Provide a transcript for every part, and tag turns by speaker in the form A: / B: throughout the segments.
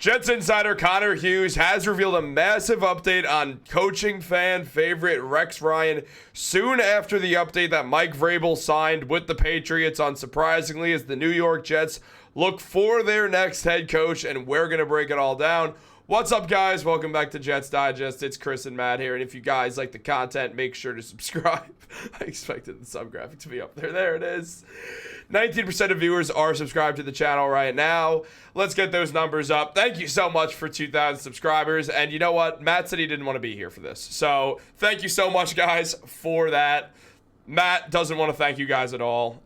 A: Jets insider Connor Hughes has revealed a massive update on coaching fan favorite Rex Ryan soon after the update that Mike Vrabel signed with the Patriots, unsurprisingly, as the New York Jets look for their next head coach, and we're going to break it all down. What's up, guys? Welcome back to Jets Digest. It's Chris and Matt here, and if you guys like the content, make sure to subscribe. I expected the sub graphic to be up there. There it is. 19% of viewers are subscribed to the channel right now. Let's get those numbers up. Thank you so much for 2,000 subscribers. And you know what? Matt said he didn't want to be here for this. So thank you so much, guys, for that. Matt doesn't want to thank you guys at all.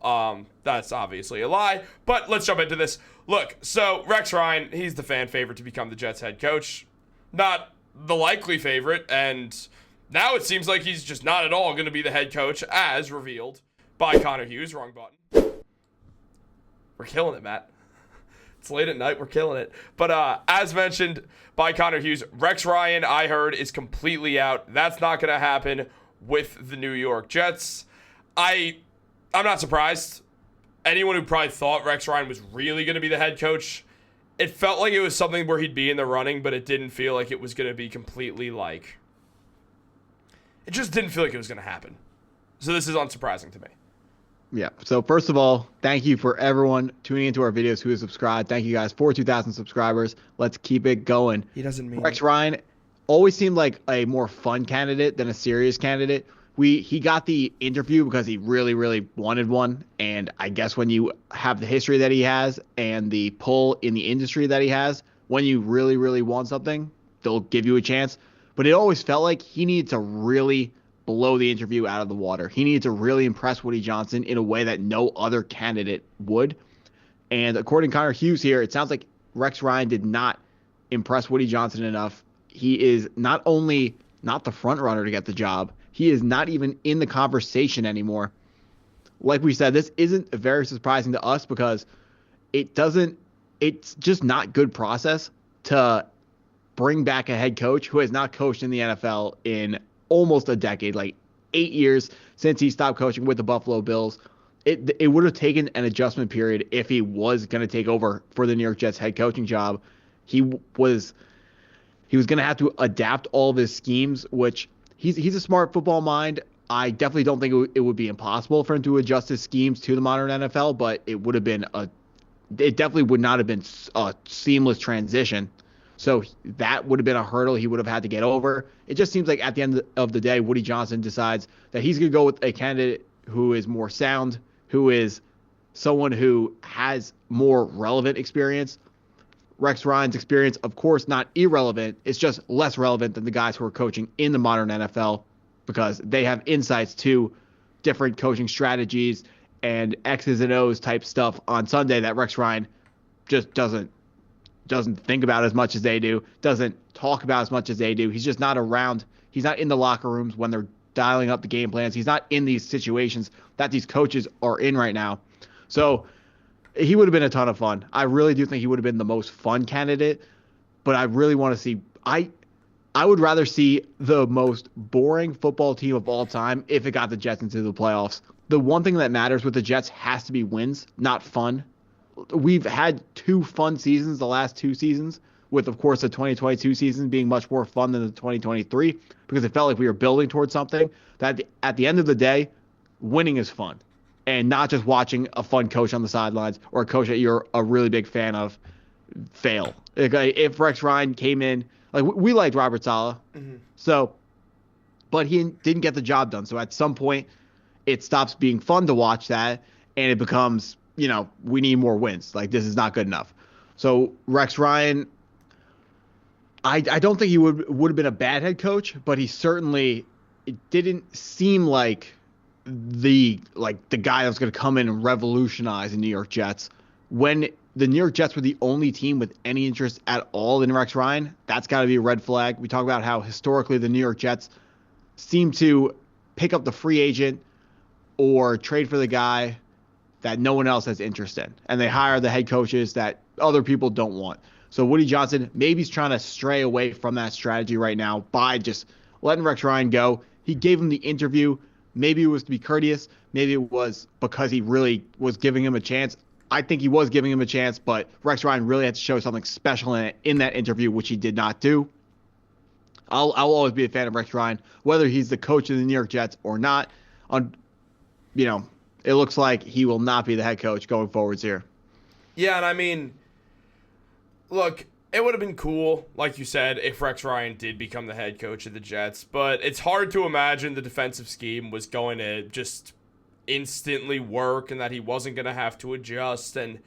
A: That's obviously a lie. But let's jump into this. Look, so Rex Ryan, he's the fan favorite to become the Jets head coach. Not the likely favorite. And now it seems like he's just not at all going to be the head coach, as revealed by Connor Hughes. Wrong button. We're killing it, Matt. It's late at night. We're killing it. But as mentioned by Connor Hughes, Rex Ryan, I heard, is completely out. That's not going to happen with the New York Jets. I'm not surprised. Anyone who probably thought Rex Ryan was really going to be the head coach, it felt like it was something where he'd be in the running, but it didn't feel like it was going to be completely like... It just didn't feel like it was going to happen. So this is unsurprising to me.
B: Yeah. So first of all, thank you for everyone tuning into our videos who has subscribed. Thank you guys for 2,000 subscribers. Let's keep it going.
A: He doesn't mean
B: Rex Ryan always seemed like a more fun candidate than a serious candidate. He got the interview because he really, really wanted one. And I guess when you have the history that he has and the pull in the industry that he has, when you really, really want something, they'll give you a chance. But it always felt like he needed to really blow the interview out of the water. He needed to really impress Woody Johnson in a way that no other candidate would. And according to Connor Hughes here, it sounds like Rex Ryan did not impress Woody Johnson enough. He is not only not the front runner to get the job, he is not even in the conversation anymore. Like we said, this isn't very surprising to us because it's just not good process to bring back a head coach who has not coached in the NFL in almost a decade, like 8 years since he stopped coaching with the Buffalo Bills. It would have taken an adjustment period if he was going to take over for the New York Jets head coaching job. He was going to have to adapt all of his schemes, which he's a smart football mind. I definitely don't think it would be impossible for him to adjust his schemes to the modern NFL, but it definitely would not have been a seamless transition. So that would have been a hurdle he would have had to get over. It just seems like at the end of the day, Woody Johnson decides that he's going to go with a candidate who is more sound, who is someone who has more relevant experience. Rex Ryan's experience, of course, not irrelevant. It's just less relevant than the guys who are coaching in the modern NFL because they have insights to different coaching strategies and X's and O's type stuff on Sunday that Rex Ryan just doesn't think about as much as they do, doesn't talk about as much as they do. He's just not around. He's not in the locker rooms when they're dialing up the game plans. He's not in these situations that these coaches are in right now. So he would have been a ton of fun. I really do think he would have been the most fun candidate, but I really want to see I would rather see the most boring football team of all time if it got the Jets into the playoffs. The one thing that matters with the Jets has to be wins, not fun. We've had 2 fun seasons the last 2 seasons, with, of course, the 2022 season being much more fun than the 2023 because it felt like we were building towards something. That at the end of the day, winning is fun and not just watching a fun coach on the sidelines or a coach that you're a really big fan of fail. If Rex Ryan came in, like we liked Robert Salah, but he didn't get the job done. So at some point, it stops being fun to watch that and it becomes, we need more wins. Like, this is not good enough. So Rex Ryan, I don't think he would have been a bad head coach, but he certainly, it didn't seem like the guy that was going to come in and revolutionize the New York Jets. When the New York Jets were the only team with any interest at all in Rex Ryan, that's got to be a red flag. We talk about how historically the New York Jets seem to pick up the free agent or trade for the guy that no one else has interest in. And they hire the head coaches that other people don't want. So Woody Johnson, maybe he's trying to stray away from that strategy right now by just letting Rex Ryan go. He gave him the interview. Maybe it was to be courteous. Maybe it was because he really was giving him a chance. I think he was giving him a chance, but Rex Ryan really had to show something special in that interview, which he did not do. I'll always be a fan of Rex Ryan, whether he's the coach of the New York Jets or not. It looks like he will not be the head coach going forwards here.
A: Yeah, and I mean, look, it would have been cool, like you said, if Rex Ryan did become the head coach of the Jets, but it's hard to imagine the defensive scheme was going to just instantly work and that he wasn't going to have to adjust. And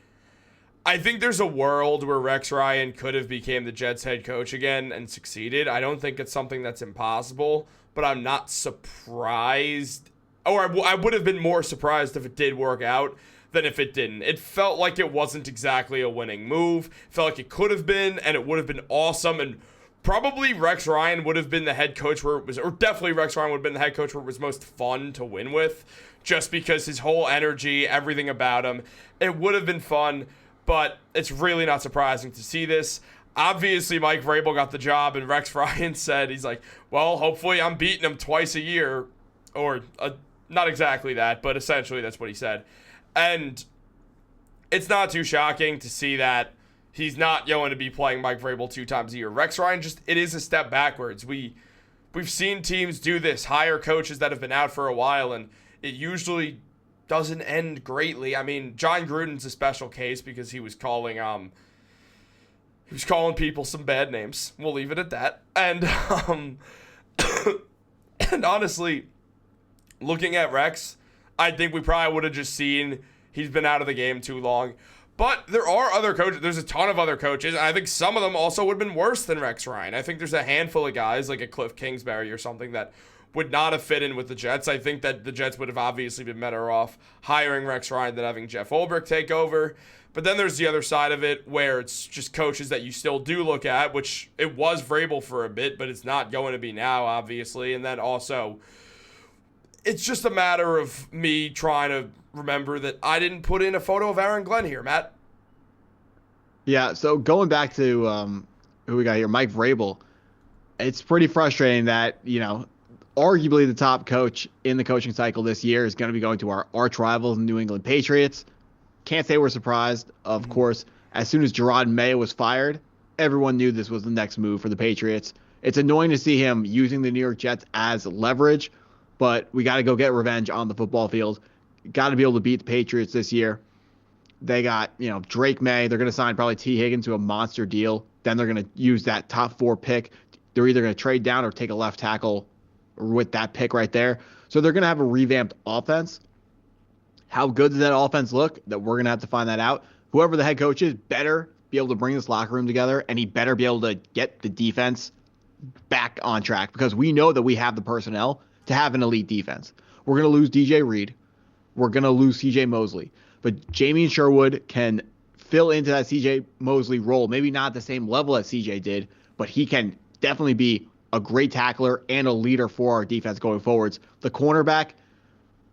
A: I think there's a world where Rex Ryan could have became the Jets head coach again and succeeded. I don't think it's something that's impossible, but I'm not surprised, or I would have been more surprised if it did work out than if it didn't. It felt like it wasn't exactly a winning move. It felt like it could have been, and it would have been awesome, and probably Rex Ryan would have been the head coach where it was, or definitely Rex Ryan would have been the head coach where it was most fun to win with, just because his whole energy, everything about him, it would have been fun. But it's really not surprising to see this. Obviously, Mike Vrabel got the job, and Rex Ryan said, he's like, well, hopefully I'm beating him twice a year. Or not exactly that, but essentially that's what he said. And it's not too shocking to see that he's not going to be playing Mike Vrabel 2 times a year. Rex Ryan, it is a step backwards. We've seen teams do this, hire coaches that have been out for a while, and it usually doesn't end greatly. I mean, John Gruden's a special case because he was calling people some bad names. We'll leave it at that. And and honestly, looking at Rex, I think we probably would have just seen he's been out of the game too long. But there are other coaches. There's a ton of other coaches, and I think some of them also would have been worse than Rex Ryan. I think there's a handful of guys like a Cliff Kingsbury or something that would not have fit in with the Jets. I think that the Jets would have obviously been better off hiring Rex Ryan than having Jeff Ulbrich take over. But then there's the other side of it where it's just coaches that you still do look at, which it was Vrabel for a bit, but it's not going to be now, obviously. And then also, it's just a matter of me trying to remember that I didn't put in a photo of Aaron Glenn here, Matt.
B: Yeah, so going back to who we got here, Mike Vrabel, it's pretty frustrating that, arguably the top coach in the coaching cycle this year is going to be going to our arch rivals, New England Patriots. Can't say we're surprised. Of course, as soon as Gerard Mayo was fired, everyone knew this was the next move for the Patriots. It's annoying to see him using the New York Jets as leverage, but we got to go get revenge on the football field. Got to be able to beat the Patriots this year. They got, Drake May. They're going to sign probably T. Higgins to a monster deal. Then they're going to use that top 4 pick. They're either going to trade down or take a left tackle with that pick right there. So they're going to have a revamped offense. How good does that offense look? That we're going to have to find that out. Whoever the head coach is better be able to bring this locker room together, and he better be able to get the defense back on track, because we know that we have the personnel to have an elite defense. We're going to lose DJ Reed. We're going to lose CJ Mosley. But Jamie Sherwood can fill into that CJ Mosley role. Maybe not at the same level as CJ did, but he can definitely be a great tackler and a leader for our defense going forwards. The cornerback,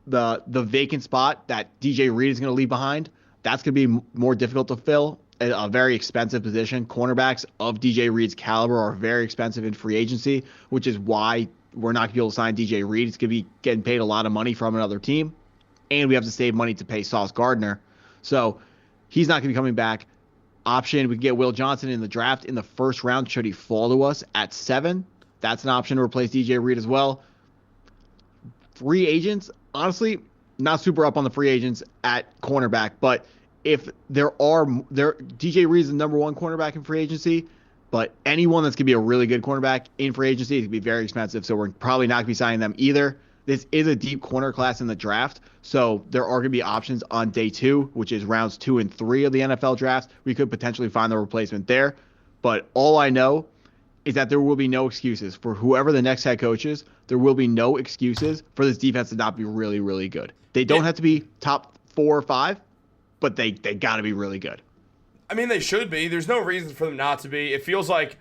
B: the vacant spot that DJ Reed is going to leave behind, that's going to be more difficult to fill. A very expensive position. Cornerbacks of DJ Reed's caliber are very expensive in free agency, which is why we're not going to be able to sign DJ Reed. He's going to be getting paid a lot of money from another team, and we have to save money to pay Sauce Gardner. So he's not going to be coming back. Option, we can get Will Johnson in the draft in the first round should he fall to us at 7. That's an option to replace DJ Reed as well. Free agents, honestly, not super up on the free agents at cornerback, but if DJ Reed is the number 1 cornerback in free agency, but anyone that's going to be a really good cornerback in free agency is going to be very expensive, so we're probably not going to be signing them either. This is a deep corner class in the draft, so there are going to be options on day 2, which is rounds 2 and 3 of the NFL draft. We could potentially find the replacement there, but all I know is that there will be no excuses for whoever the next head coach is. There will be no excuses for this defense to not be really, really good. They don't have to be top 4 or 5, but they got to be really good.
A: I mean, they should be. There's no reason for them not to be. It feels like,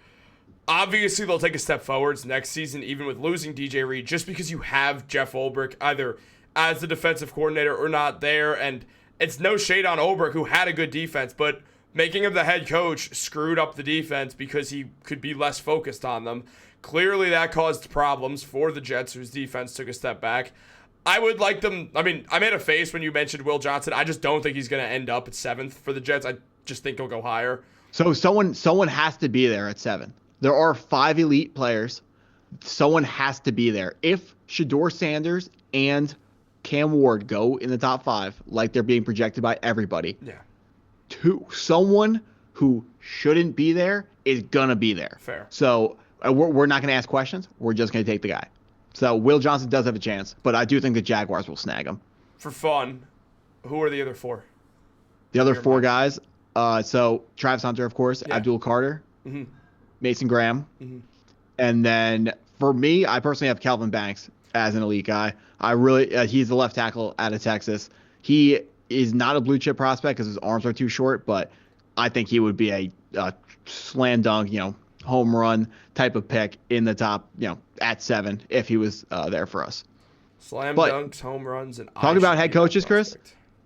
A: obviously, they'll take a step forwards next season, even with losing DJ Reed, just because you have Jeff Ulbrich either as the defensive coordinator or not there. And it's no shade on Ulbrich, who had a good defense, but making him the head coach screwed up the defense because he could be less focused on them. Clearly, that caused problems for the Jets, whose defense took a step back. I would like them. I mean, I made a face when you mentioned Will Johnson. I just don't think he's going to end up at 7th for the Jets. I just think he'll go higher.
B: So someone has to be there at 7. There are 5 elite players. Someone has to be there. If Shedeur Sanders and Cam Ward go in the top 5, like they're being projected by everybody, someone who shouldn't be there is going to be there.
A: Fair.
B: So we're not going to ask questions. We're just going to take the guy. So Will Johnson does have a chance, but I do think the Jaguars will snag him.
A: For fun, who are the other 4?
B: The other 4 guys, so Travis Hunter, of course, Abdul Carter, Mason Graham, and then for me, I personally have Calvin Banks as an elite guy. I really, he's the left tackle out of Texas. He is not a blue chip prospect because his arms are too short, but I think he would be a slam dunk, home run type of pick in the top, at 7 if he was there for us.
A: Slam dunks, home runs, and
B: talking about head coaches, Chris,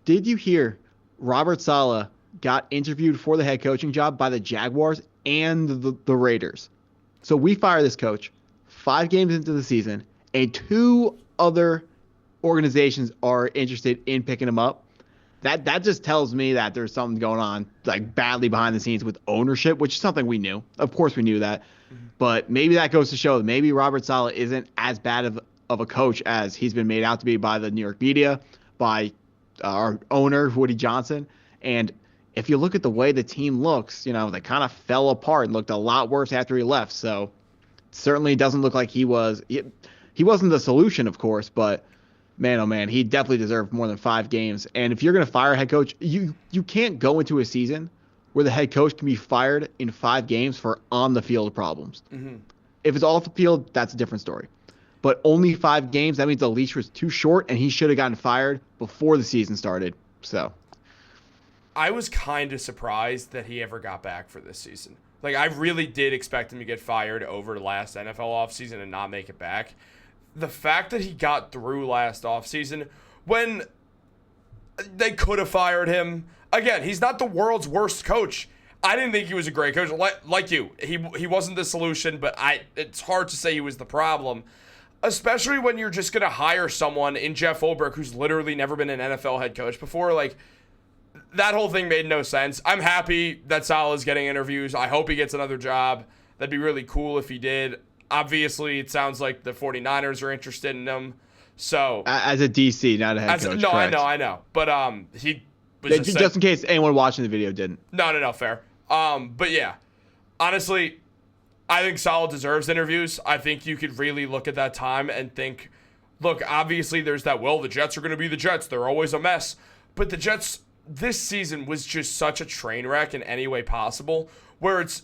B: did you hear Robert Saleh got interviewed for the head coaching job by the Jaguars and the Raiders? So we fire this coach 5 games into the season, and 2 other organizations are interested in picking him up. That just tells me that there's something going on, like badly behind the scenes with ownership, which is something we knew. Of course we knew that. But maybe that goes to show that maybe Robert Saleh isn't as bad of a coach as he's been made out to be by the New York media, by our owner, Woody Johnson. And if you look at the way the team looks, they kind of fell apart and looked a lot worse after he left. So it certainly doesn't look like he wasn't the solution, of course, but man, oh man, he definitely deserved more than 5 games. And if you're going to fire a head coach, you can't go into a season where the head coach can be fired in 5 games for on-the-field problems. If it's off the field, that's a different story. But only 5 games, that means the leash was too short, and he should have gotten fired before the season started. So
A: I was kind of surprised that he ever got back for this season. Like, I really did expect him to get fired over the last NFL offseason and not make it back. The fact that he got through last offseason when they could have fired him. Again, he's not the world's worst coach. I didn't think he was a great coach. Like you, he wasn't the solution, but it's hard to say he was the problem, especially when you're just going to hire someone in Jeff Ulbrich who's literally never been an NFL head coach before. Like, that whole thing made no sense. I'm happy that Saleh's getting interviews. I hope he gets another job. That'd be really cool if he did. Obviously, it sounds like the 49ers are interested in him. So
B: as a DC, not a head coach.
A: No,
B: correct.
A: I know. But he was
B: just in case anyone watching the video didn't.
A: No, fair. But yeah, honestly, I think Saleh deserves interviews. I think you could really look at that time and think, look, obviously there's that, the Jets are going to be the Jets. They're always a mess. But the Jets this season was just such a train wreck in any way possible, where it's,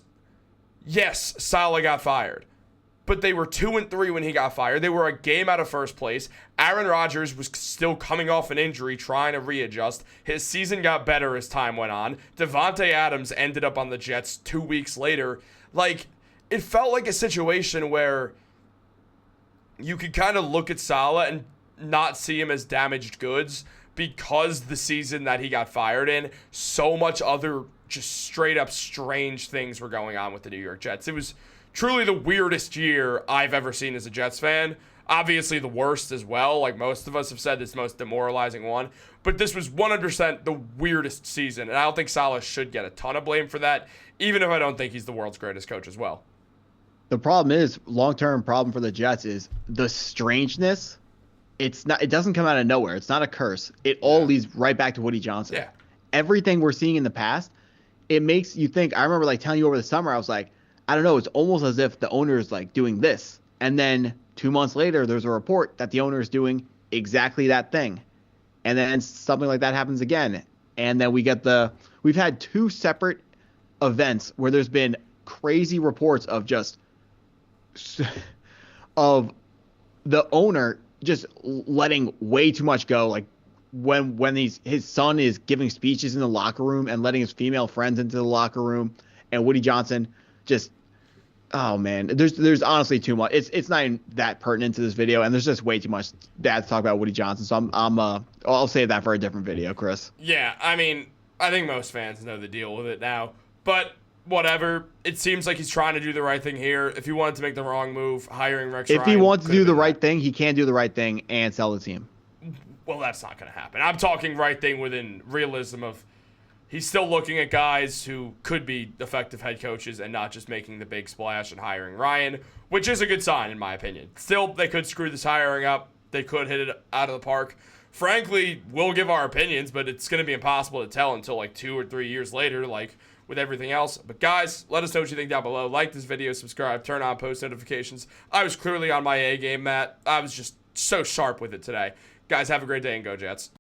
A: yes, Saleh got fired, but they were 2-3 when he got fired. They were a game out of first place. Aaron Rodgers was still coming off an injury, trying to readjust. His season got better as time went on. Devontae Adams ended up on the Jets 2 weeks later. Like, it felt like a situation where you could kind of look at Saleh and not see him as damaged goods because the season that he got fired in, so much other just straight up strange things were going on with the New York Jets. It was truly the weirdest year I've ever seen as a Jets fan. Obviously the worst as well. Like most of us have said, this most demoralizing one. But this was 100% the weirdest season. And I don't think Saleh should get a ton of blame for that, even if I don't think he's the world's greatest coach as well.
B: The problem is, long-term problem for the Jets is the strangeness. It doesn't come out of nowhere. It's not a curse. It all leads right back to Woody Johnson.
A: Yeah.
B: Everything we're seeing in the past, it makes you think. I remember telling you over the summer, I was like, I don't know, it's almost as if the owner is doing this. And then 2 months later, there's a report that the owner is doing exactly that thing. And then something like that happens again. And then we've had 2 separate events where there's been crazy reports of the owner just letting way too much go. Like when his son is giving speeches in the locker room and letting his female friends into the locker room, and Woody Johnson just, oh man, there's honestly too much. It's not even that pertinent to this video, and there's just way too much bad to talk about Woody Johnson. So I'll save that for a different video, Chris.
A: Yeah, I mean, I think most fans know the deal with it now, but whatever. It seems like he's trying to do the right thing here. If he wanted to make the wrong move, hiring Rex Ryan.
B: If he wants to do the right thing, he can do the right thing and sell the team.
A: well, that's not going to happen. I'm talking right thing within realism of he's still looking at guys who could be effective head coaches and not just making the big splash and hiring Ryan, which is a good sign in my opinion. Still, they could screw this hiring up. They could hit it out of the park. Frankly, we'll give our opinions, but it's going to be impossible to tell until like 2 or 3 years later, like with everything else. But guys, let us know what you think down below. Like this video, subscribe, turn on post notifications. I was clearly on my A game, Matt. I was just so sharp with it today. Guys, have a great day and go Jets.